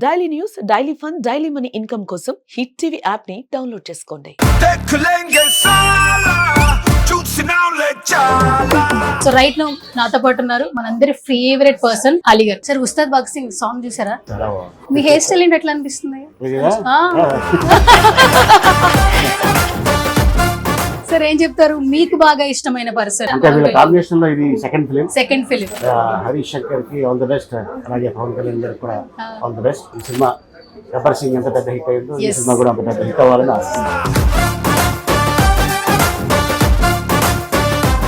Daily news, daily fun, daily money income కోసం hit TV app ని download చేసుకోండి. So right now నాతో పాటు ఉన్నారు మనందరి ఫేవరెట్ పర్సన్ అలీ గారు. సార్ ఉస్తాద్ భగత్ సింగ్ సాంగ్ చూసారా? మీ హెయిర్ స్టైల్ ఏంటి ఎట్లా అనిపిస్తుంది? సార్ ఏం చెప్తారు మీకు బాగా ఇష్టమైన పర్సన్? కాంబినేషన్ లో ఇది సెకండ్ ఫిలిం. హరీష్ శంకర్ కి ఆల్ ది బెస్ట్, అలాగే పవన్ కళ్యాణ్ గారికి కూడా ఆల్ ది బెస్ట్. ఈ సినిమా గబ్బర్ సింగ్ ఎంత పెద్ద హిట్ అయిందో ఈ సినిమా కూడా అంత పెద్ద హిట్ అవ్వాలని ఆశిస్తున్నాను.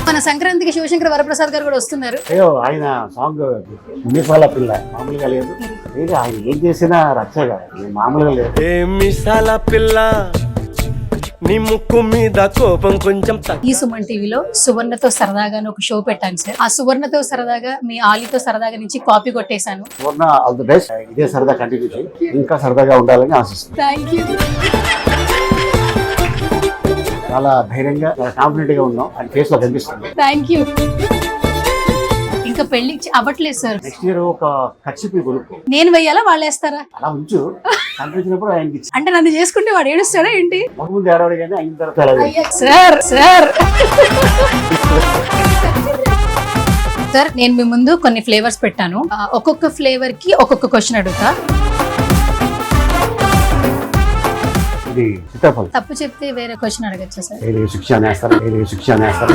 మన సంక్రాంతికి శివశంకర్ వరప్రసాద్ గారు కూడా వస్తున్నారు. అయ్యో ఆయన సాంగ్ మిసాల పిల్ల మామూలుగా లేదు. ఆయన ఏం చేసినా రచ్చగా మామూలుగా లేదు. మిసాల పిల్ల నీ ముక్కు మీద కోపం కొంచెం. ఈ సుమన్ టీవీలో సువర్ణతో సరదాగా ఒక షో పెట్టాను సార్. ఆ సువర్ణతో సరదాగా మీ ఆలీతో సరదాగా నుంచి కాపీ కొట్టేశాను. Suvarna all the best. ఇదే సరదా కంటిన్యూ చేయి, ఇంకా సరదాగా ఉండాలని ఆశిస్తున్నాను. Thank you. చాలా ధైర్యంగా కాన్ఫిడెంట్ గా ఉన్నాం అని ఫేస్ లో కనిపిస్తుంది. Thank you. ఇంకా పెళ్లి అవ్వట్లేదు సార్. నెక్స్ట్ ఇయర్ ఒక ఖర్చు కొనుక్కో. నేను వెయ్యాలా వాళ్ళు వేస్తారా? అలా ఉంచు, కనిపించినప్పుడు ఆయనకి అంటే నన్ను చేసుకుంటే వాడు ఏడుస్తాడా ఏంటి? ముందు ఏడవడు కానీ అయిన తర్వాత సార్ సార్ నేను మీ ముందు కొన్ని ఫ్లేవర్స్ పెట్టాను. ఒక్కొక్క ఫ్లేవర్ కి ఒక్కొక్క క్వశ్చన్ అడుగుతా. తప్పు చెప్తే వేరే క్వశ్చన్ అడగచ్చా సార్? శిక్ష నేస్తారు.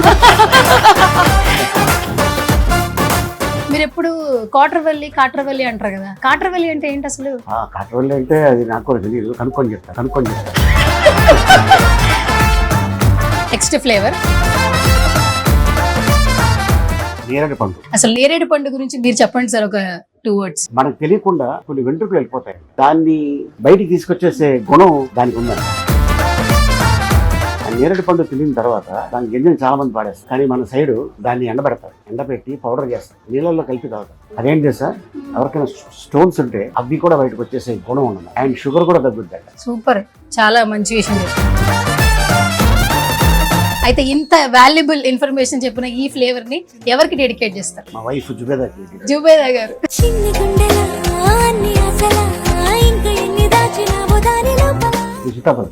మీరు ఎప్పుడు కాట్రవెల్లి అంటారు కదా, కాట్రవెల్లి అంటే ఏంటి అసలు? కాట్రవెల్లి అంటే అది నాకు కూడా తెలియదు, కనుక్కొని చెప్తా. నెక్స్ట్ ఫ్లేవర్ నేరేడు పండు. అసలు నేరేడు పండు గురించి మీరు చెప్పండి సార్, ఒక 2 words. మనకు తెలియకుండా కొన్ని వెంట్రుకలు వెళ్ళిపోతాయి, దాన్ని బయటికి తీసుకొచ్చేసే గుణం దానికి ఉందండి. నేరేడు పండు తినిన తర్వాత దాని గింజను చాలా మంది పాడేస్తారు, కానీ మన సైడు దాన్ని ఎండబెడతారు, ఎండబెట్టి పౌడర్ చేస్తారు, నీళ్ళల్లో కలిపి తాగుతారు. అదేంటి సార్, ఎవరికైనా స్టోన్స్ ఉంటే అవి కూడా బయటకు వచ్చేసే గుణం ఉన్నది, అండ్ షుగర్ కూడా తగ్గుద్ది. సూపర్, చాలా మంచి విషయం. అయితే ఇంత వాల్యుబుల్ ఇన్ఫర్మేషన్ చెప్పిన ఈ ఫ్లేవర్ ని ఎవరికి డెడికేట్ చేస్తారు? మా వైఫ్ జుబేదా గారు.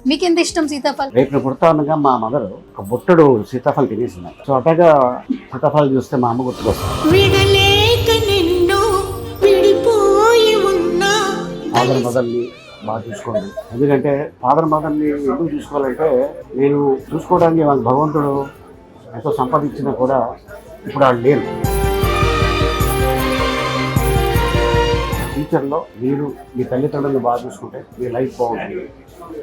మీకు ఎంత ఇష్టం సీతాఫలం? రేపు పుడతా ఉండగా మా మదర్ ఒక బుట్టడు సీతాఫలం తినేసింది. సో అటగా సీతాఫలం చూస్తే మా అమ్మ గుర్తుకొస్తుంది. ఫాదర్ మదర్ని బాగా చూసుకోండి. ఎందుకంటే ఫాదర్ మదర్ని ఎందుకు చూసుకోవాలంటే, నేను చూసుకోవడానికి మాకు భగవంతుడు ఎంతో సంపాదించినా కూడా ఇప్పుడు వాళ్ళు లేరు. ఫ్యూచర్లో మీరు మీ తల్లిదండ్రులను బాగా చూసుకుంటే మీ లైఫ్ బాగుంటుంది.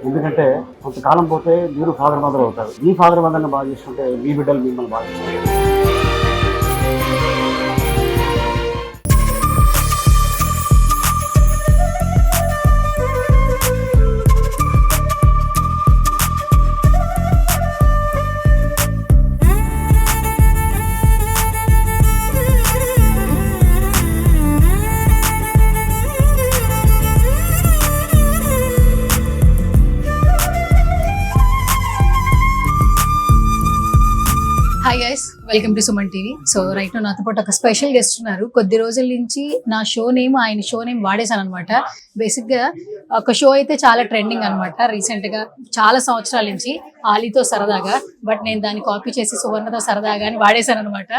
ఎందుకంటే కొంతకాలం పోతే మీరు ఫాదర్ మదర్ అవుతారు. మీ ఫాదర్ మదర్ని బాగా చూసుకుంటే మీ బిడ్డలు మిమ్మల్ని బాగా చూసుకుంటారు. Hi guys, welcome to Suman TV. So right now నాతో పాటు ఒక స్పెషల్ గెస్ట్ ఉన్నారు. కొద్ది రోజుల నుంచి నా షో నేమ్ ఆయన షో నేమ్ వాడేశాను అనమాట. బేసిక్ గా ఒక షో అయితే చాలా ట్రెండింగ్ అనమాట రీసెంట్ గా, చాలా సంవత్సరాల నుంచి, ఆలీతో సరదాగా. బట్ నేను దాన్ని కాపీ చేసి సువర్ణతో సరదాగా అని వాడేశాను అనమాట.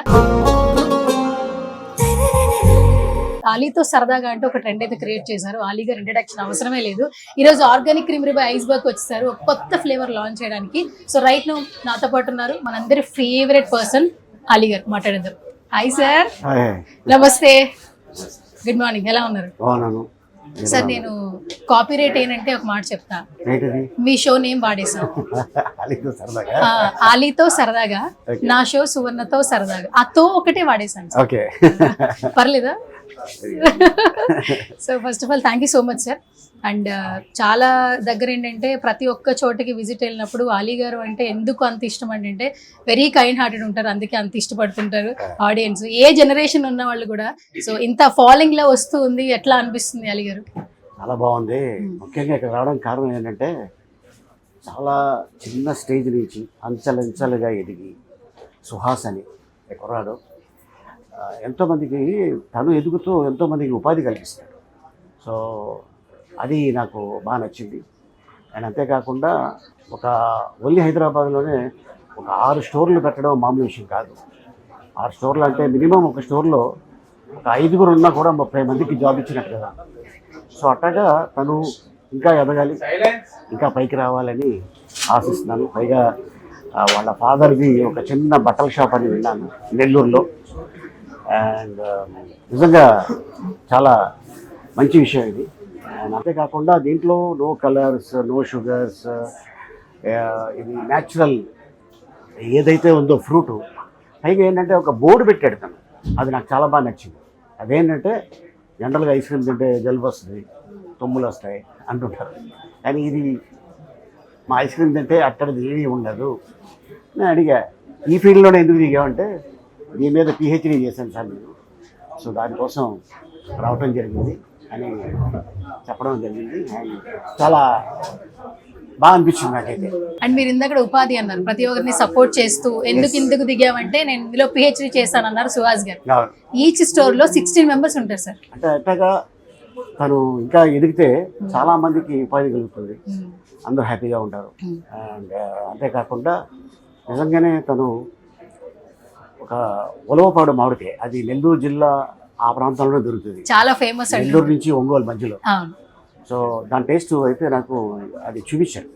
ఆలీతో సరదాగా అంటే ఒక ట్రెండ్ అయితే క్రియేట్ చేశారు. ఆలీ గారు ఇంట్రడక్షన్ అవసరమే లేదు. ఈ రోజు ఆర్గానిక్ క్రీమ్ రిబై ఐస్ బర్గ్ వచ్చేసారు ఒక కొత్త ఫ్లేవర్ లాంచ్ చేయడానికి. సో రైట్ నౌ నాతో పాటు ఉన్నారు మనందరి ఫేవరెట్ పర్సన్ అలీ గారు. మాట్లాడేద్దాం. Hi sir. నమస్తే, గుడ్ మార్నింగ్, ఎలా ఉన్నారు? సార్ నేను కాపీ రేట్ ఏంటంటే ఒక మాట చెప్తా. మీ షో నేమ్ వాడేసాం, ఆలీతో సరదాగా. నా షో సువర్ణతో సరదాగా. ఆ తో ఒకటే వాడేసాను. పర్లేదా? So first of all thank you so much sir. And చాలా దగ్గర ఏంటంటే ప్రతి ఒక్క చోటకి విజిట్ వెళ్ళినప్పుడు అలీ గారు అంటే ఎందుకు అంత ఇష్టం అంటే వెరీ కైండ్ హార్టెడ్ ఉంటారు, అందుకే అంత ఇష్టపడుతుంటారు ఆడియన్స్, ఏ జనరేషన్ ఉన్న వాళ్ళు కూడా. సో ఇంత ఫాలోయింగ్ లో వస్తూ ఉంది, ఎట్లా అనిపిస్తుంది అలీ గారు? చాలా బాగుంది. ముఖ్యంగా ఇక్కడ రావడానికి కారణం ఏంటంటే, చాలా చిన్న స్టేజ్ నుంచి అంచెలంచెలుగా ఎదిగి సుహాస్ అని కుర్రాడు ఎంతోమందికి తను ఎదుగుతూ ఎంతోమందికి ఉపాధి కల్పిస్తాడు. సో అది నాకు బాగా నచ్చింది. అండ్ అంతేకాకుండా ఒక ఓన్లీ హైదరాబాద్లోనే ఒక 6 స్టోర్లు పెట్టడం మామూలు విషయం కాదు. 6 స్టోర్లు అంటే మినిమం ఒక స్టోర్లో ఒక 5గురు ఉన్నా కూడా 30 మందికి జాబ్ ఇచ్చినట్టు కదా. సో అట్టగా తను ఇంకా ఎదగాలి, ఇంకా పైకి రావాలని ఆశిస్తున్నాను. పైగా వాళ్ళ ఫాదర్ది ఒక చిన్న బట్టల షాప్ అని విన్నాను నెల్లూరులో. అండ్ నిజంగా చాలా మంచి విషయం ఇది. అండ్ అంతేకాకుండా దీంట్లో నో కలర్స్, నో షుగర్స్, ఇది న్యాచురల్ ఏదైతే ఉందో ఫ్రూటు. పైగా ఏంటంటే ఒక బోర్డు పెట్టాడు తను, అది నాకు చాలా బాగా నచ్చింది. అదేంటంటే జనరల్గా ఐస్ క్రీమ్ తింటే జలుబు వస్తుంది, తుమ్ములు వస్తాయి అంటుంటారు, కానీ ఇది మా ఐస్ క్రీమ్ తింటే అక్కడిది ఏమీ ఉండదు. నేను అడిగా ఈ ఫీల్డ్లోనే ఎందుకు దిగామంటే దీని మీద పిహెచ్డీ చేశాను సార్ నేను, సో దానికోసం రావటం జరిగింది అని చెప్పడం జరిగింది. అండ్ చాలా బాగా అనిపించింది నాకైతే. అండ్ మీరు ఇందాక ఉపాధి అన్నారు, ప్రతి ఒక్కరిని సపోర్ట్ చేస్తూ ఇందుకు దిగామంటే నేను ఇందులో పిహెచ్డీ చేస్తానన్నారు సుహాస్ గారు. ఈచ్ స్టోర్ లో 16 మెంబర్స్ ఉంటారు సార్. అంటే అట్టగా తను ఇంకా ఎదిగితే చాలా మందికి ఉపాధి కలుగుతుంది, అందరూ హ్యాపీగా ఉంటారు. అండ్ అంతేకాకుండా నిజంగానే తను ఒక ఉలవపాడు మామిడికాయ, అది నెల్లూరు జిల్లా ఆ ప్రాంతంలో దొరుకుతుంది, చాలా ఫేమస్. నెల్లూరు నుంచి ఒంగోలు మధ్యలో. సో దాని టేస్ట్ అయితే నాకు అది చూపించాను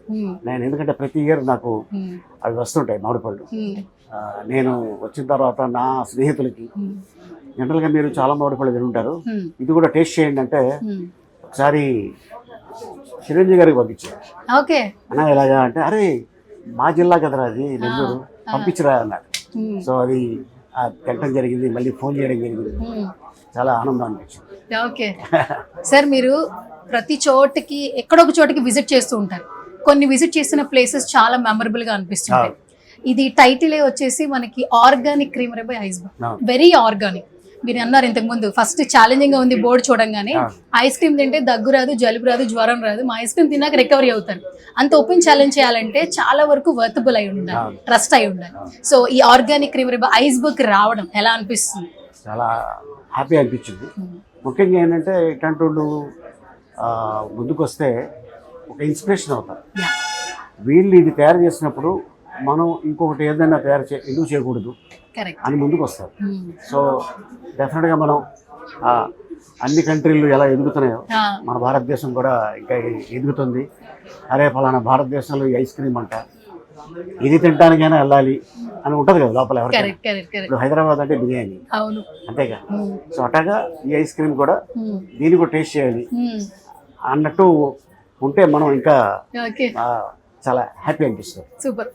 నేను, ఎందుకంటే ప్రతి ఇయర్ నాకు అవి వస్తుంటాయి మామిడి పళ్ళు. నేను వచ్చిన తర్వాత నా స్నేహితులకి జనరల్గా మీరు చాలా మామిడి పళ్ళు తింటారు, ఇది కూడా టేస్ట్ చేయండి అంటే ఒకసారి చిరంజీవి గారికి పంపించారు. ఓకే అన్నా ఎలాగా అంటే, అరే మా జిల్లా కదరా అది నెల్లూరు, పంపించరా అన్నారు. సో అది తినడం జరిగింది, మళ్ళీ ఫోన్ చేయడం జరిగింది, చాలా ఆనందం అనిపించింది. ఓకే సార్, మీరు ప్రతి చోటికి ఎక్కడొక చోటికి విజిట్ చేస్తూ ఉంటారు. కొన్ని విజిట్ చేసిన ప్లేసెస్ చాలా మెమరబుల్ గా అనిపిస్తుంటాయి. ఇది టైటిల్ వచ్చేసి మనకి organic creamery by ice bar, very organic. మీరు అన్నారు ఇంతకు ముందు, ఫస్ట్ ఛాలెంజింగ్ గా ఉంది బోర్డు చూడంగానే. ఐస్ క్రీమ్ తింటే దగ్గు రాదు, జలుబు రాదు, జ్వరం రాదు, మా ఐస్ క్రీమ్ తిన్నాక రికవరీ అవుతారు. అంత ఓపెన్ ఛాలెంజ్ చేయాలంటే చాలా వరకు వర్తబుల్ అయి ఉండాలి, ట్రస్ట్ అయి ఉండాలి. సో ఈ organic creamery by ice book రావడం ఎలా అనిపిస్తుంది? చాలా హ్యాపీ అనిపించింది. ముఖ్యంగా ఏంటంటే ఇట్లాంటి వాళ్ళు ముందుకు వస్తే ఒక ఇన్స్పిరేషన్ అవుతారు. వీళ్ళు ఇది తయారు చేసినప్పుడు మనం ఇంకొకటి ఏదైనా ఎందుకు చేయకూడదు అని ముందుకు వస్తారు. సో డెఫినెట్గా మనం అన్ని కంట్రీలు ఎలా ఎదుగుతున్నాయో మన భారతదేశం కూడా ఇంకా ఎదుగుతుంది. అరే ఫలానా భారతదేశంలో ఈ ఐస్ క్రీమ్ అంట, ఇది తినడానికైనా వెళ్ళాలి అని ఉంటుంది కదా లోపల ఎవరికి. ఇప్పుడు హైదరాబాద్ అంటే బిర్యానీ, అంతేగా. సో అట్లాగా ఈ ఐస్ క్రీమ్ కూడా దీన్ని కూడా టేస్ట్ చేయాలి అన్నట్టు ఉంటే మనం ఇంకా చాలా హ్యాపీ అనిపిస్తుంది. సూపర్.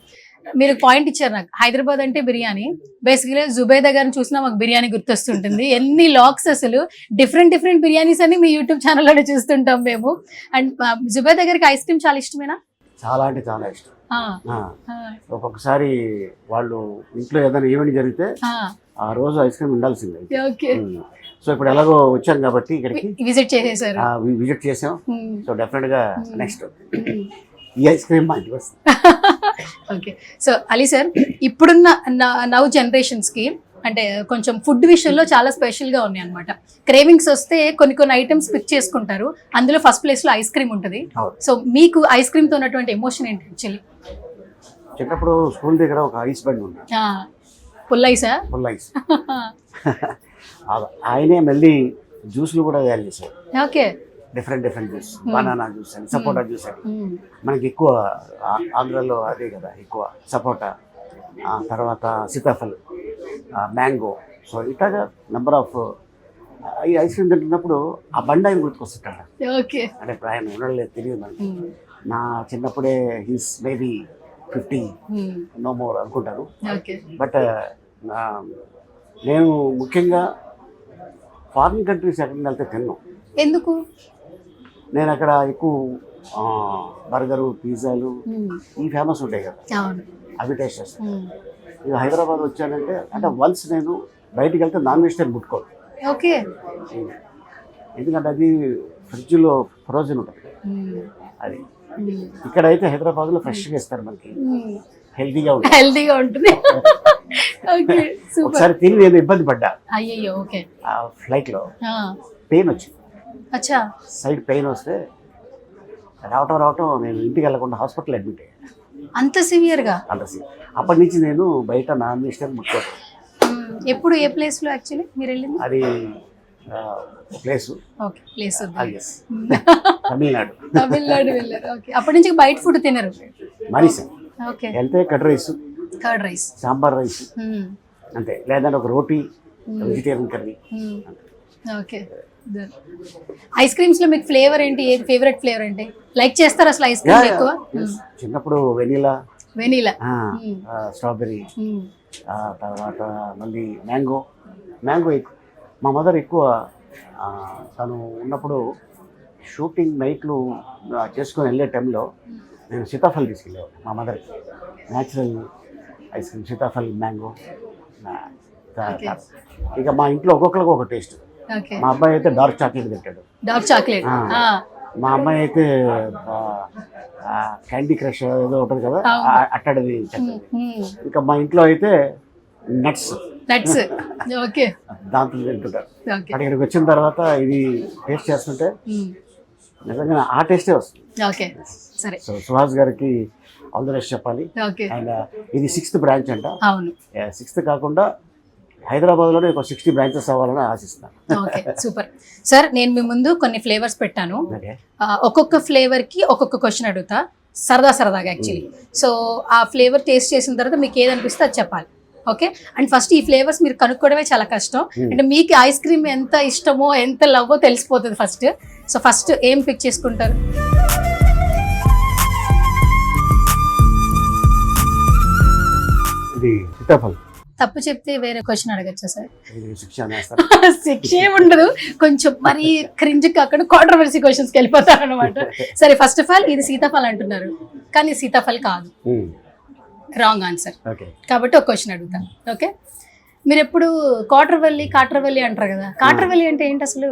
మీరు పాయింట్ ఇచ్చారు నాకు, హైదరాబాద్ అంటే బిర్యానీ. బేసికలీ జుబైదా గారిని చూసినా మాకు బిర్యానీ గుర్తొస్తుంటుంది. ఎన్ని లాక్స్, అసలు డిఫరెంట్ బిర్యానీస్ అన్ని మీ యూట్యూబ్ ఛానల్లోనే చూస్తుంటాం మేము. అండ్ జుబైదా గారికి ఐస్ క్రీమ్ చాలా ఇష్టమేనా? చాలా అంటే చాలా ఇష్టం. ఒక్కొక్కసారి వాళ్ళు ఇంట్లో ఏదైనా ఈవెంట్ జరిగితే ఆ రోజు ఐస్ క్రీమ్ ఉండాల్సిందే. సో ఇప్పుడు ఎలాగో వచ్చాం కాబట్టి ఇక్కడికి విజిట్ చేసాం. సో డెఫినెట్ గా నెక్స్ట్ ఈ ఐస్ క్రీమ్ మా ఇంటికి వస్తుంది. ఓకే. సో అలీ సార్, ఇప్పుడున్న నవ్ జనరేషన్స్ కి అంటే కొంచెం ఫుడ్ విషయంలో చాలా స్పెషల్ గా ఉన్నాయి అనమాట. క్రేవింగ్స్ వస్తే కొన్ని ఐటమ్స్ పిక్ చేసుకుంటారు, అందులో ఫస్ట్ ప్లేస్ లో ఐస్ క్రీమ్ ఉంటుంది. సో మీకు ఐస్ క్రీమ్ తో ఉన్నటువంటి ఎమోషన్ ఏంటి? యాక్చువల్లీ చిన్నప్పుడు స్కూల్ దగ్గర ఒక ఐస్ బండి ఉంది, ఫుల్ ఐసా? Full ice. ఆయనే మళ్ళీ జ్యూస్లు కూడా తయారు చేశారు. Okay. Different juice, banana juice అని, సపోటా జ్యూస్ అని. మనకి ఎక్కువ ఆంధ్రాలో అదే కదా ఎక్కువ, సపోటా, తర్వాత సీతాఫల్, మ్యాంగో. సో ఇట్లాగా నెంబర్ ఆఫ్ ఈ ఐస్ క్రీమ్ తింటున్నప్పుడు ఆ బండి ఆయన గుర్తుకొస్తుంటాడు. అంటే ఇప్పుడు ఆయన ఉండలేదు తెలియదు మనకి. నా చిన్నప్పుడే హీస్ మేబీ 50 నో మోర్ అనుకుంటాను. బట్ నేను ముఖ్యంగా ఫారిన్ కంట్రీస్ ఎక్కడికి వెళ్తే తిన్నాను. ఎందుకు? నేను అక్కడ ఎక్కువ బర్గరు, పిజ్జాలు ఈ ఫేమస్ ఉంటాయి కదా, అవి టేస్ట్ చేస్తాను. ఇక హైదరాబాద్ వచ్చానంటే అంటే వన్స్ నేను బయటికి వెళ్తే నాన్ వెజిటేరియన్ ముట్టుకోను. ఓకే. ఎందుకంటే అది ఫ్రిడ్జ్లో ఫ్రోజన్ ఉంటుంది అది. ఇక్కడ అయితే హైదరాబాద్లో ఫ్రెష్గా ఇస్తారు మనకి, హెల్తీగా ఉంటుంది. ఒకసారి తిని నేను ఇబ్బంది పడ్డా. అయ్యో. ఓకే. ఫ్లైట్లో పెయిన్ వచ్చింది, సైడ్ పెయిన్ వస్తే రావటం నేను ఇంటికి వెళ్ళకుండా హాస్పిటల్ అడ్మిట్ అయ్యాను. అంత సివియర్ గా? అంతసి అప్పటి నుంచి నేను బయట నాన్ వెజిటేరియన్ ముట్టుకోవడం. ఎప్పుడు ఏ ప్లేస్ లో యాక్చువల్లీ మీరు వెళ్ళింది? అది place okay, place Tamil Nadu. Tamil Nadu వెళ్ళారు. ఓకే, అప్పటి నుంచి బయట ఫుడ్ తినరు? మనిషి ఓకే, వెళ్తే curd rice, curd rice, sambar rice అంతే, లేదంటే ఒక రోటీ, vegetarian curry. Okay. Ice creams లో మీకు ఫ్లేవర్ ఏంటి? ఏది ఫేవరెట్ ఫ్లేవర్ ఏంటి? లైక్ చేస్తారు అసలు ఐస్ క్రీమ్ ఎక్కువ? చిన్నప్పుడు వెనీలా, స్ట్రాబెర్రీ, తర్వాత మళ్ళీ మ్యాంగో ఎక్కువ. మా మదర్ ఎక్కువ తను ఉన్నప్పుడు షూటింగ్ నైట్లు చేసుకొని వెళ్ళే టైంలో నేను సీతాఫల్ తీసుకెళ్ళేవాడు మా మదర్కి. Natural ice cream, Sitaphal, mango. ఇక మా ఇంట్లో ఒక్కొక్కరికి ఒక టేస్ట్. మా అబ్బాయి అయితే డార్క్ చాక్లెట్ తింటాడు. Dark chocolate. మా అమ్మాయి అయితే క్యాండీ క్రష్ ఏదో ఉంటుంది కదా, అట్టడిది చక్కది. ఇంకా మా ఇంట్లో అయితే నట్స్ ఓకే, దాంతో తింటుంటారు. అక్కడికి వచ్చిన తర్వాత ఇది టేస్ట్ చేస్తుంటే నిజంగా ఆ టేస్టే వస్తుంది. ఓకే, సరే. సో సుహాస్ గారికి ఆల్ ది బెస్ట్ చెప్పాలి. అండ్ ఇది 6th బ్రాంచ్ అంట. అవును, 6th కాకుండా హైదరాబాద్లోనే ఒక 60 బ్రాంచెస్ అవ్వాలని ఆశిస్తాను. Okay, super. సార్, నేను మీ ముందు కొన్ని ఫ్లేవర్స్ పెట్టాను. ఒక్కొక్క ఫ్లేవర్ కి ఒక్కొక్క క్వశ్చన్ అడుగుతా, సరదాగా యాక్చువల్లీ. సో ఆ ఫ్లేవర్ టేస్ట్ చేసిన తర్వాత మీకు ఏదనిపిస్తే అది చెప్పాలి. ఓకే, అండ్ ఫస్ట్ ఈ ఫ్లేవర్స్ మీరు కనుక్కోవడమే చాలా కష్టం. అంటే మీకు ఐస్ క్రీమ్ ఎంత ఇష్టమో ఎంత లవ్వో తెలిసిపోతుంది ఫస్ట్. సో ఫస్ట్ ఏం పిక్ చేసుకుంటారు? ఇది సీతాఫల్. తప్పు చెప్తే వేరే క్వశ్చన్ అడగచ్చా సార్? శిక్ష ఉండదు, కొంచెం మరీ క్రింజ్ కాకుండా కాంట్రవర్సీ క్వశ్చన్స్ వెళ్ళిపోతారు అనమాట. సరే, ఫస్ట్ ఆఫ్ ఆల్ ఇది సీతాఫల్ అంటున్నారు, కానీ సీతాఫల్ కాదు, రాంగ్ ఆన్సర్. కాబట్టి ఒక క్వశ్చన్ అడుగుతాను. ఓకే, మీరు ఎప్పుడు కాట్రవల్లి అంటారు కదా, కాట్రవల్లి అంటే ఏంటి అసలు?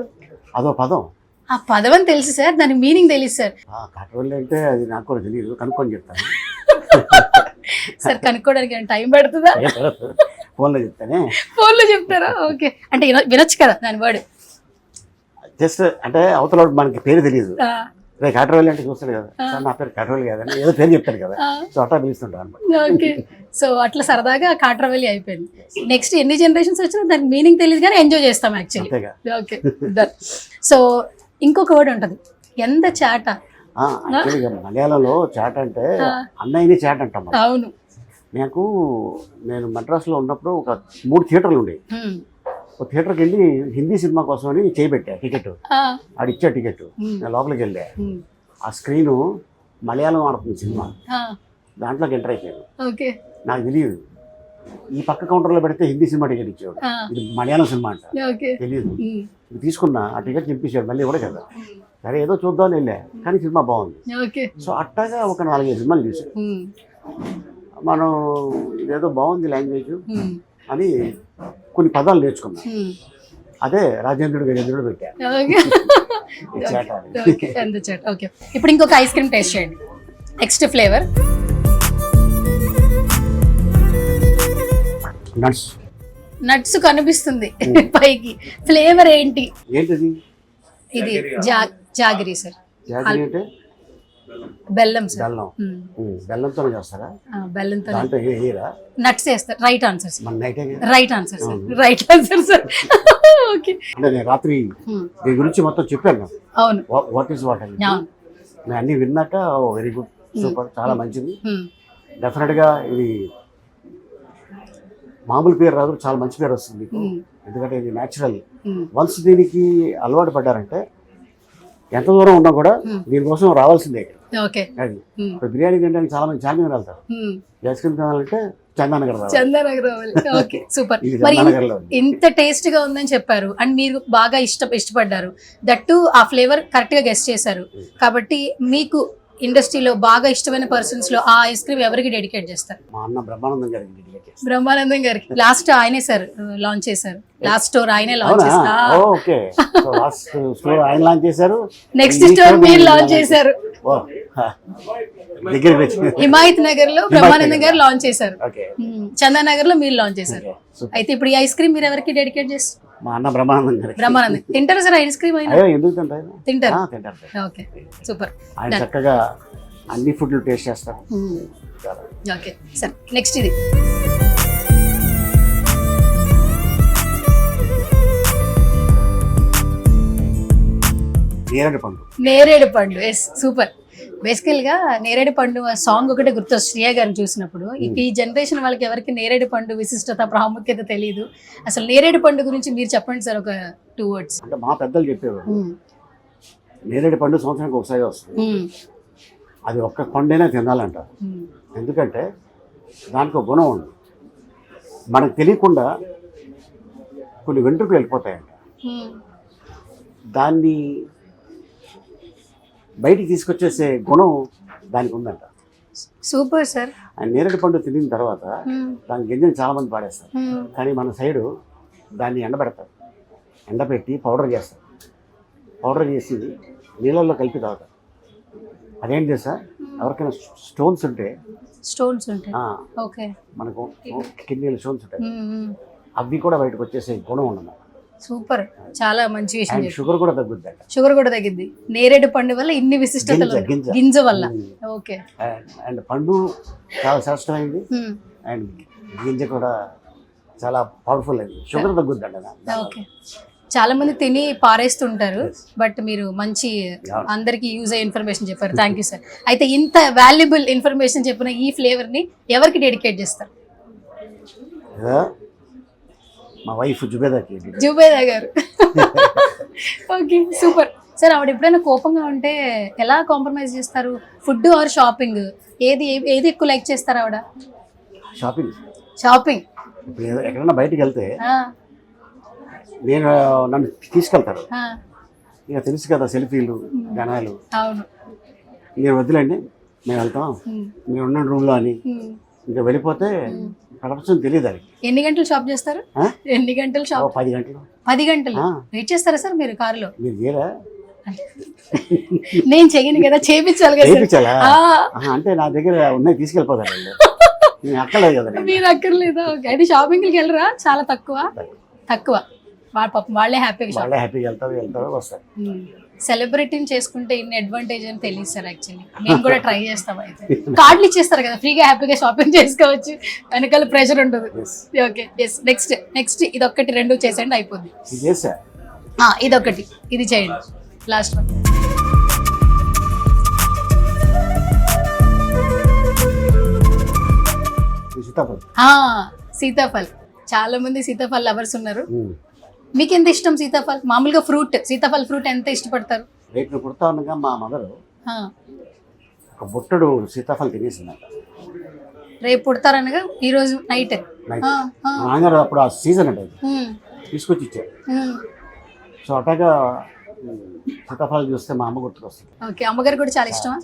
అదో పదం. ఆ పదం అని తెలుసు సార్, దాని మీనింగ్ తెలియదు సార్. కాట్రవల్లి అంటే అది నాకు కూడా తెలియదు, కనుక్కొని చెప్తాను. సార్, కనుక్కోవడానికి టైం పడుతుందా? ఫోన్లో చెప్తారా? ఓకే, అంటే వినొచ్చు కదా దాని వర్డ్. జస్ట్ అంటే అవతల మనకి పేరు తెలియదు, కాట్రవల్లి అంటే చూస్తాడు కదా, నా పేరు కాట్రవల్లి కాదని ఏదో పేరు చెప్తాడు కదా, సో అట్లా పిలుస్తుంటారు అనమాట. ఓకే, సో అట్లా సరదాగా కాట్రవల్లి అయిపోయింది. నెక్స్ట్ ఎన్ని జనరేషన్స్ వచ్చినా దానికి మీనింగ్ తెలియదు కానీ ఎంజాయ్ చేస్తాం యాక్చువల్లీ. ఓకే, సో ఇంకొక వర్డ్ ఉంటుంది, ఎంత చాట. మలయాళంలో చాట అంటే అన్నయ్యని చాట అంటాం. అవును, నేను మద్రాసులో ఉన్నప్పుడు ఒక 3 థియేటర్లు ఉండేవి. ఒక థియేటర్కి వెళ్ళి హిందీ సినిమా కోసం అని చేయబెట్టా టికెట్, ఆడిచ్చా టికెట్, నేను లోపలికి వెళ్ళా. ఆ స్క్రీను మలయాళం ఆడుతుంది సినిమా, దాంట్లోకి ఎంటర్ అయిపోయాను. నాకు తెలియదు, ఈ పక్క కౌంటర్లో పెడితే హిందీ సినిమా టికెట్ ఇచ్చేవాడు, ఇది మలయాళం సినిమా అంట, తెలియదు. తీసుకున్నా, ఆ టికెట్ చింపించాడు, మళ్ళీ ఇవ్వడు కదా. సరే ఏదో చూద్దామని వెళ్ళా, కానీ సినిమా బాగుంది. సో అట్టాగా ఒక 4-5 సినిమాలు చూసాం. మనం ఇదేదో బాగుంది లాంగ్వేజ్ అని కొన్ని పదాలు నేర్చుకున్నాం. అదే రాజేంద్రుడు గజేంద్రుడు పెట్టా. ఓకే, ఇప్పుడు ఇంకొక ఐస్ క్రీమ్ టేస్ట్ చేయండి. నెక్స్ట్ ఫ్లేవర్ నట్స్ కనిపిస్తుంది పైకి, ఫ్లేవర్ ఏంటి? ఇది జాగరీ సార్. బెల్లం సార్. బెల్లంతో చేస్తారా? బెల్లంతో. నట్స్ వేస్తారు. Right answer sir. ఓకే, నేను రాత్రి దీని గురించి మొత్తం చెప్పాను. అవును, వాట్ ఈస్ వాట్ అని నేను అన్ని విన్నాక వెరీ గుడ్, సూపర్, చాలా మంచిది. డెఫినెట్ గా ఇది మామూలు పేరు రాదు, చాలా మంచి పేరు వస్తుంది మీకు, ఎందుకంటే ఇది న్యాచురల్. వన్స్ దీనికి అలవాటు పడ్డారంటే ఎంత దూరం ఉన్నా కూడా దీనికోసం రావాల్సిందే. అది బిర్యానీ తినడానికి చాలా మంది చార్మినార్ వెళ్తారు, ఐస్ క్రీమ్ తినాలంటే చందానగర్ రావాలి. Okay, super. మరి ఇంత టేస్ట్ గా ఉందని చెప్పారు అండ్ మీరు బాగా ఇష్టపడ్డారు, దట్టు ఆ ఫ్లేవర్ కరెక్ట్ గా గెస్ట్ చేశారు. కాబట్టి మీకు ఇండస్ట్రీలో బాగా ఇష్టమైన పర్సన్స్ లో ఆ ఐస్ క్రీమ్ ఎవరికి డెడికేట్ చేస్తారు? మా అన్న బ్రహ్మానందం గారికి డెడికేట్ చేస్తారు. బ్రహ్మానందం గారికి. లాస్ట్ ఆయనే సార్ లాంచ్ చేశారు, లాస్ట్ స్టోర్ ఆయనే లాంచ్ చేశారు. ఓకే, సో లాస్ట్ స్టోర్ ఆయన లాంచ్ చేశారు, నెక్స్ట్ స్టోర్ మీరు లాంచ్ చేశారు. హిమాయత్ నగర్ లో బ్రహ్మానందం గారు లాంచ్ చేశారు, చందానగర్ లో మీరు లాంచ్ చేశారు. అయితే ఇప్పుడు ఈ ఐస్ క్రీమ్ మీరు ఎవరికి డెడికేట్ చేస్తారు? మా అన్న బ్రహ్మానందం గారికి. బ్రహ్మానందం తింటారు సార్ ఐస్ క్రీమ్ అయినా? అయ్యో ఎందుకు తింటారు? తింటారు. తింటారు. Okay super. ఆయన చక్కగా అన్ని ఫుడ్లు టేస్ట్ చేస్తారు. ఓకే సార్ నెక్స్ట్ ఇది నేరేడు పండు. Yes super. బేసికల్ గా నేరేడు పండు సాంగ్ ఒకటే గుర్తు శ్రేయ గారిని చూసినప్పుడు. ఈ జనరేషన్ వాళ్ళకి ఎవరికి నేరేడు పండు విశిష్టత ప్రాముఖ్యత తెలియదు. అసలు నేరేడు పండు గురించి మీరు చెప్పండి సార్ ఒక 2 words. అంటే మా పెద్దలు చెప్పేవారు నేరేడు పండు సంవత్సరానికి ఒకసారి వస్తుంది, అది ఒక్క పండైనా తినాలంట. ఎందుకంటే దానికి ఒక గుణం ఉంది, మనకు తెలియకుండా కొన్ని వెంట్రుకలు వెళ్ళిపోతాయంట, దాన్ని బయటికి తీసుకొచ్చేసే గుణం దానికి ఉందంట. Super sir. ఆయన నేరేడు పండు తినిన తర్వాత దాని గింజలు చాలా మంది పాడేస్తారు, కానీ మన సైడు దాన్ని ఎండబెడతారు, ఎండబెట్టి పౌడర్ చేస్తారు, పౌడర్ చేసి నీళ్ళల్లో కలిపి తాగుతారు. అదేంటి తెలుసా, ఎవరికైనా స్టోన్స్ ఉంటే ఓకే మనకు కిడ్నీలో స్టోన్స్ ఉంటాయి, అవి కూడా బయటకు వచ్చేసే గుణం ఉన్నది. సూపర్, చాలా మంచి విషయం. షుగర్ కూడా తగ్గుద్ది, షుగర్ కూడా తగ్గింది నేరేడు పండు వల్ల. ఇన్ని విశిష్టతలు గింజ వల్ల. ఓకే. అండ్ పండు చాలా శ్రేష్టమైంది, అండ్ గింజ కూడా చాలా పవర్ఫుల్ అయింది. షుగర్ తగ్గుద్ది అంట. ఓకే. చాలా మంది తిని పారేస్తుంటారు, బట్ మీరు మంచి అందరికి యూజ్ అయ్యే ఇన్ఫర్మేషన్ చెప్పారు. Thank you sir. అయితే ఇంత వాల్యుబుల్ ఇన్ఫర్మేషన్ చెప్పిన ఈ ఫ్లేవర్ ని ఎవరికి డెడికేట్ చేస్తారు? మా వైఫ్ జుబేదా గారు. Okay super sir. ఆవిడ ఎప్పుడైనా కోపంగా ఉంటే ఎలా కాంప్రమైజ్ చేస్తారు? ఫుడ్ ఆర్ షాపింగ్, ఏది ఎక్కువ లైక్ చేస్తారు ఆవిడ? షాపింగ్. ఇప్పుడు ఎక్కడైనా బయటికి వెళ్తే నన్ను తీసుకెళ్తారు, ఇక తెలుసు కదా సెల్ఫీలు జనాలు. అవును. మీరు వద్దులేండి మేము వెళ్తాం, మీరు ఉన్న రూమ్లో అని ఇంకా వెళ్ళిపోతే ప్రపంచం తెలియదు. అది ఎన్ని గంటలు షాప్ చేస్తారు? ఎన్ని గంటలు షాప్? 10 గంటలు. 10 గంటలు వెయిట్ చేస్తారా సార్ మీరు కారులో? మీరు చేయరా? నేను చెయ్యను కదా, చేయించాలి కదా. అంటే నా దగ్గర ఉన్నాయి తీసుకెళ్ళిపోతారు, నేను అక్కర్లేదు కదా. మీరు అక్కర్లేదా? అయితే షాపింగ్కి వెళ్ళరా? చాలా తక్కువ. వాళ్ళే హ్యాపీగా వెళ్తారు వస్తారు. సెలబ్రిటీని చేసుకుంటే ఇన్ని అడ్వాంటేజ్ అని తెలియదు సార్. యాక్చువల్లీ నేను కూడా ట్రై చేస్తాం. అయితే కార్డులు ఇచ్చేస్తారు కదా, ఫ్రీగా హ్యాపీగా షాపింగ్ చేసుకోవచ్చు, వెనకాల ప్రెషర్ ఉంటుంది. Okay yes. నెక్స్ట్ ఇదొక్కటి 2 చేసేయండి అయిపోద్ది. ఇదొకటి ఇది చేయండి లాస్ట్ వన్. సీతాఫల్. చాలా మంది సీతాఫల్ లవర్స్ ఉన్నారు. మీకు ఎంత ఇష్టం సీతాఫల్? మామూలుగా సీతాఫల్ ఫ్రూట్ ఎంత ఇష్టపడతారు? రేపు పుడతా ఉండగా మా మదర్ ఒక బుట్టడు సీతాఫల్ తినేసిందంట. రేపు పుడతారనగా ఈ రోజు నైట్ నాన్నగారు అప్పుడు ఆ సీజన్ అంటే తీసుకొచ్చి ఇచ్చారు. సో అట్లాగా సీతాఫలం చూస్తే మా అమ్మ గుర్తుకొస్తుంది. ఓకే. అమ్మగారు కూడా చాలా ఇష్టమా?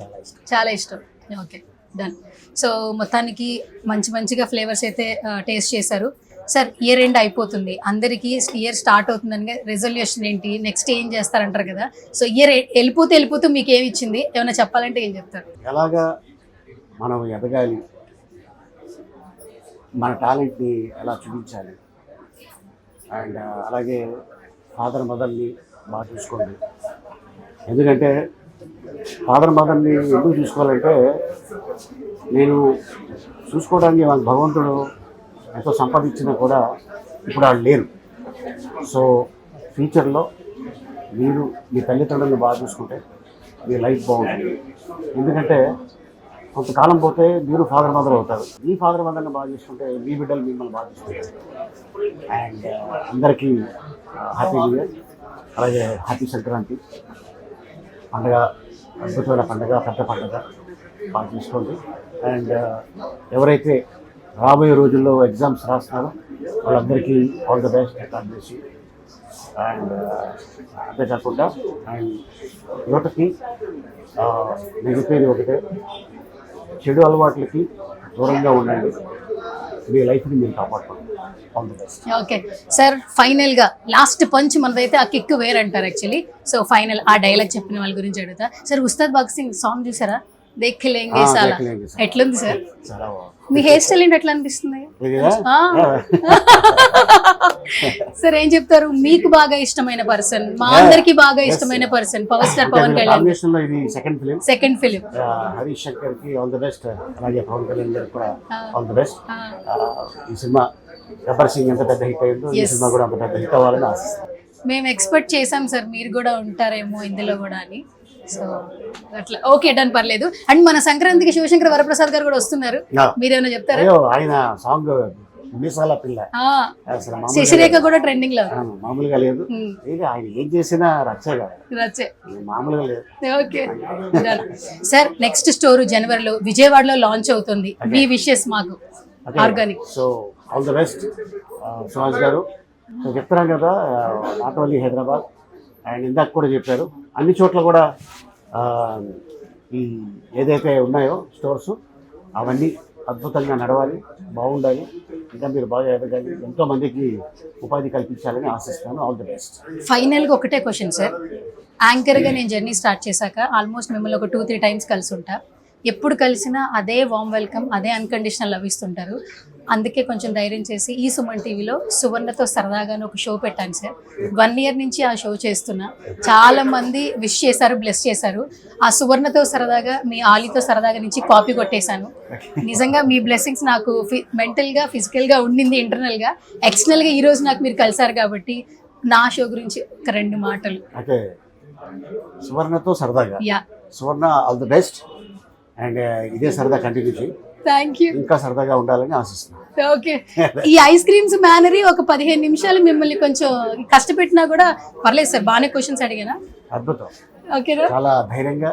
చాలా ఇష్టం. Okay done. సో మొత్తానికి మంచిగా ఫ్లేవర్స్ అయితే టేస్ట్ చేశారు సార్. ఇయర్ ఎండ్ అయిపోతుంది, అందరికీ ఇయర్ స్టార్ట్ అవుతుందని రెజల్యూషన్ ఏంటి, నెక్స్ట్ ఏం చేస్తారంటారు కదా. సో ఇయర్ వెళ్ళిపోతూ మీకు ఏమి ఇచ్చింది, ఏమైనా చెప్పాలంటే ఏం చెప్తారు? ఎలాగా మనం ఎదగాలి, మన టాలెంట్ని ఎలా చూపించాలి, అండ్ అలాగే ఫాదర్ మదర్ని బాగా చూసుకోండి. ఎందుకంటే ఫాదర్ మదర్ని ఎందుకు చూసుకోవాలంటే, నేను చూసుకోవడానికి వాళ్ళ భగవంతుడు ఎంతో సంపాదించినా కూడా ఇప్పుడు వాళ్ళు లేరు. సో ఫ్యూచర్లో మీరు మీ తల్లిదండ్రులను బాగా చూసుకుంటే మీ లైఫ్ బాగుంటుంది. ఎందుకంటే కొంతకాలం పోతే మీరు ఫాదర్ మదర్ అవుతారు, మీ ఫాదర్ మదర్ని బాగా చూసుకుంటే మీ బిడ్డలు మిమ్మల్ని బాగా చూసుకుంటారు. అండ్ అందరికీ హ్యాపీ న్యూ ఇయర్, అలాగే హ్యాపీ సంక్రాంతి పండగ. అద్భుతమైన పండగ, పెద్ద పండగ బాగా చూసుకోండి. అండ్ ఎవరైతే రాబోయే రోజుల్లో ఎగ్జామ్స్ రాస్తున్నారో వాళ్ళందరికీ ఆల్ ద బెస్ట్ చేసి. అండ్ అంతేకాకుండా అండ్ యువతకి నేను చెప్పేది ఒకటే, చెడు అలవాట్లకి దూరంగా ఉండండి, మీ లైఫ్ని మీరు కాపాడుకోండి. All the best. Okay sir. ఫైనల్గా లాస్ట్ పంచ్ మనదైతే ఆ కిక్ వేర్ అంటారు యాక్చువల్లీ. సో ఫైనల్ ఆ డైలాగ్ చెప్పిన వాళ్ళ గురించి అడుగుతా సార్. ఉస్తాద్ భగత్ సింగ్ సాంగ్ చూసారా? దేఖలేంగే సాలా. దేఖలేంగే సాలా. ఎట్లుంది సార్ చాలా బాగుంది. మీ హెయిర్ స్టైల్ ఏంటి ఎట్లా అనిపిస్తుంది ఇదిగా? సార్ ఏం చెప్తారు మీకు బాగా ఇష్టమైన పర్సన్ మా అందరికి బాగా ఇష్టమైన person power star Pawan Kalyan combination లో ఇది second film. Second film Harish Shankar కి ఆల్ ది బెస్ట్, అలాగే పవన్ కళ్యాణ్ గారికి కూడా ఆల్ ది బెస్ట్. ఈ సినిమా గబ్బర్ సింగ్ ఎంత పెద్ద హిట్ అయిందో ఈ సినిమా కూడా అంత పెద్ద హిట్ అవ్వాలని ఆశిస్తాను. మేము ఎక్స్పెక్ట్ చేసాం సార్ మీరు కూడా ఉంటారేమో ఇందులో కూడా అని. సో అట్లా ఓకే డన్ పర్లేదు. అండ్ మన సంక్రాంతికి శివశంకర్ వరప్రసాద్ గారు కూడా వస్తున్నారు, మీరేమైనా చెప్తారా? అయ్యో ఆయన సాంగ్ మీసాల పిల్ల అసలు శశిరేఖ కూడా ట్రెండింగ్ లో మామూలుగా లేదు. ఆయన ఏం చేసినా రచ్చే కాదు, నచ్చే మామూలుగా లేదు. ఓకే సార్ నెక్స్ట్ స్టోర్ జనవరిలో విజయవాడలో లాంచ్ అవుతుంది, మీ విషెస్ మాకు organic. So all the best Suhas గారు. నేను చెప్తున్నాను కదా, నాట్ ఓన్లీ హైదరాబాద్ అండ్ ఇందాక కూడా చెప్పారు అన్ని చోట్ల కూడా ఈ ఏదైతే ఉన్నాయో స్టోర్స్ అవన్నీ అద్భుతంగా నడవాలి, బాగుండాలి, ఇంకా మీరు బాగా ఎదగాలి, ఎంతో మందికి ఉపాధి కల్పించాలని ఆశిస్తాను. All the best. ఫైనల్గా ఒకటే క్వశ్చన్ సార్, యాంకర్గా నేను జర్నీ స్టార్ట్ చేశాక ఆల్మోస్ట్ మిమ్మల్ని ఒక 2-3 టైమ్స్ కలిసి ఉంటా. ఎప్పుడు కలిసినా అదే వామ్ వెల్కమ్, అదే అన్కండిషనల్ లవ్ ఇస్తుంటారు. అందుకే కొంచెం ధైర్యం చేసి ఈ సుమన్ టీవీలో సువర్ణతో సరదాగానే ఒక షో పెట్టాను సార్. 1 year నుంచి ఆ షో చేస్తున్నా. చాలా మంది విష్ చేశారు, బ్లెస్ చేశారు. ఆ సువర్ణతో సరదాగా మీ ఆలీతో సరదాగా నుంచి కాపీ కొట్టేశాను. నిజంగా మీ బ్లెస్సింగ్స్ నాకు మెంటల్గా ఫిజికల్గా ఉండింది, ఇంటర్నల్గా ఎక్స్టర్నల్గా. ఈ రోజు నాకు మీరు కలిసారు కాబట్టి నా షో గురించి ఒక 2 మాటలు. అయితే సువర్ణతో సరదాగా, yeah Suvarna all the best and ఇదే సరదా కంటిన్యూ చేయి, థ్యాంక్ యూ. ఇంకా సరదాగా ఉండాలని ఆశిస్తున్నాను. ఓకే ఈ ఐస్ క్రీమ్స్ మేనరీ ఒక 15 నిమిషాలు మిమ్మల్ని కొంచెం కష్టపెట్టినా కూడా పర్లేదు సార్, బాగానే క్వశ్చన్స్ అడిగానా? అద్భుతం, ఓకేనా? చాలా ధైర్యంగా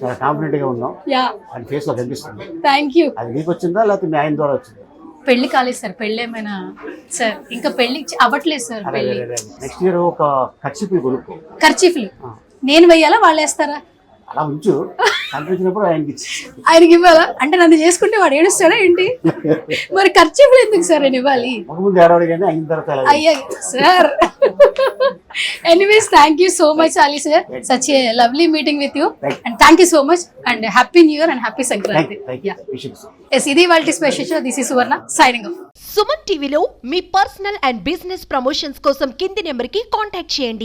చాలా కాన్ఫిడెంట్ గా ఉన్నాం. యా అది ఫేస్ లో కనిపిస్తుంది. Thank you. అది మీకు వచ్చిందా లేకపోతే మీ ఆయన ద్వారా వచ్చిందా? పెళ్లి కాలేదు సార్, పెళ్ళి ఏమైనా సార్ ఇంకా పెళ్లి అవ్వట్లేదు సార్. పెళ్లి నెక్స్ట్ ఇయర్ ఒక ఖర్చు కొనుక్కో. ఖర్చీఫ్లు నేను వెయ్యాలా వాళ్ళు వేస్తారా? అలా ఉంచు, కనిపించినప్పుడు ఆయనకి ఇచ్చి. ఆయనకి ఇవ్వాలా అంటే నన్ను చేసుకుంటే వాడు ఏడుస్తాడా ఏంటి? మరి ఖర్చీఫ్లు ఎందుకు సార్ నేను ఇవ్వాలి? ఒక ముందు ఏడవడి కానీ అయిన తర్వాత ఎలా? అయ్యా sir. Anyways thank you so much Ali sir, such a lovely meeting with you and thank you so much and happy new year and happy Sankranti. Yes ఇది వాళ్ళ special show. This is Suvarna signing off. Suman టీవీలో మీ personal and business promotions కోసం కింది నెంబర్కి contact చేయండి.